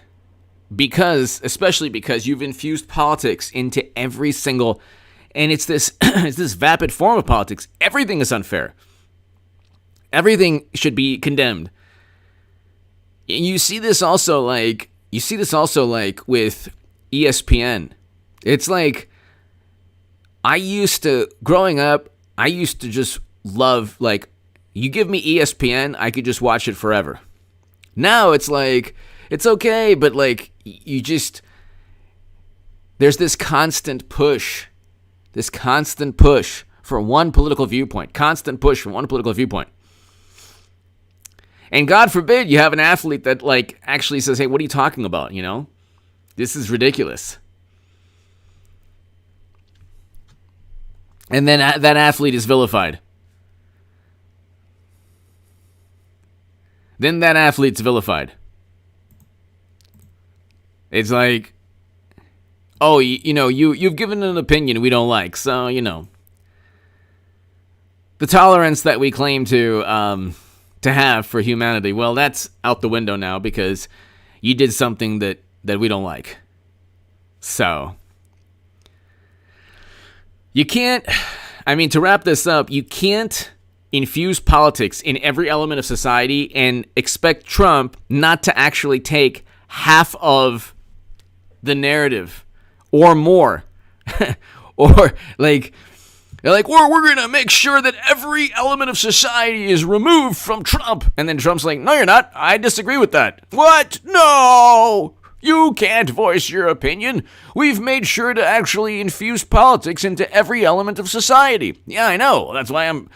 especially because you've infused politics into every single, and it's this it's this vapid form of politics. Everything is unfair. Everything should be condemned. You see this also like with ESPN. It's like growing up, I used to just love, like, you give me ESPN, I could just watch it forever. Now it's like, it's okay, but like, there's this constant push for one political viewpoint, And God forbid you have an athlete that like actually says, hey, what are you talking about? This is ridiculous. And then that athlete is vilified. It's like, oh, you've given an opinion we don't like, so, the tolerance that we claim to have for humanity, well, that's out the window now because you did something that we don't like. So, you can't, to wrap this up, you can't infuse politics in every element of society and expect Trump not to actually take half of the narrative or more. Or like, they're like, we're going to make sure that every element of society is removed from Trump. And then Trump's like, no, you're not. I disagree with that. What? No! You can't voice your opinion. We've made sure to actually infuse politics into every element of society. Yeah, I know. That's why I'm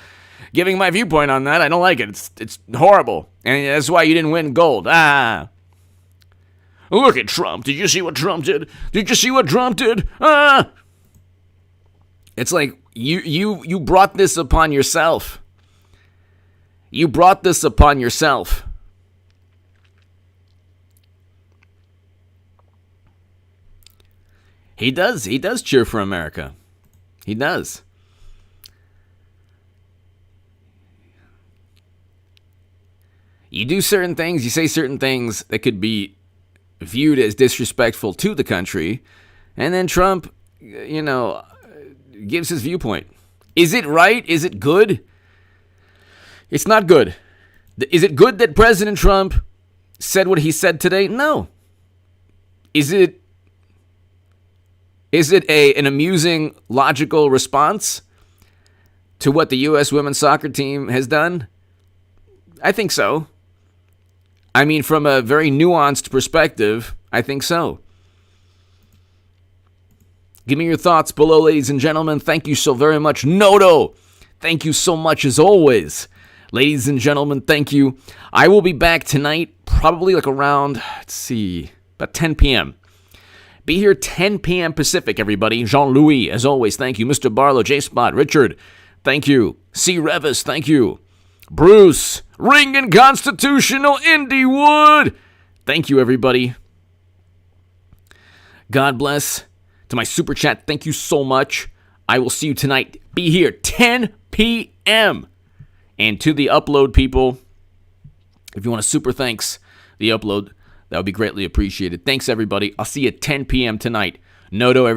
giving my viewpoint on that. I don't like it. It's horrible. And that's why you didn't win gold. Look at Trump. Did you see what Trump did? It's like, you brought this upon yourself. He does cheer for America. He does. You do certain things, you say certain things that could be viewed as disrespectful to the country, and then Trump, gives his viewpoint. Is it right? Is it good? It's not good. Is it good that President Trump said what he said today? No. Is it an amusing, logical response to what the U.S. women's soccer team has done? I think so. From a very nuanced perspective, I think so. Give me your thoughts below, ladies and gentlemen. Thank you so very much. Noto, thank you so much as always. Ladies and gentlemen, thank you. I will be back tonight, probably like around, about 10 p.m. Be here 10 p.m. Pacific, everybody. Jean-Louis, as always, thank you. Mr. Barlow, J-Spot, Richard, thank you. C. Revis, thank you. Bruce, Ring and Constitutional, Indy Wood. Thank you, everybody. God bless. To my super chat, thank you so much. I will see you tonight. Be here 10 p.m. And to the upload people, if you want a super thanks, the upload, that would be greatly appreciated. Thanks, everybody. I'll see you at 10 p.m. tonight. Noto,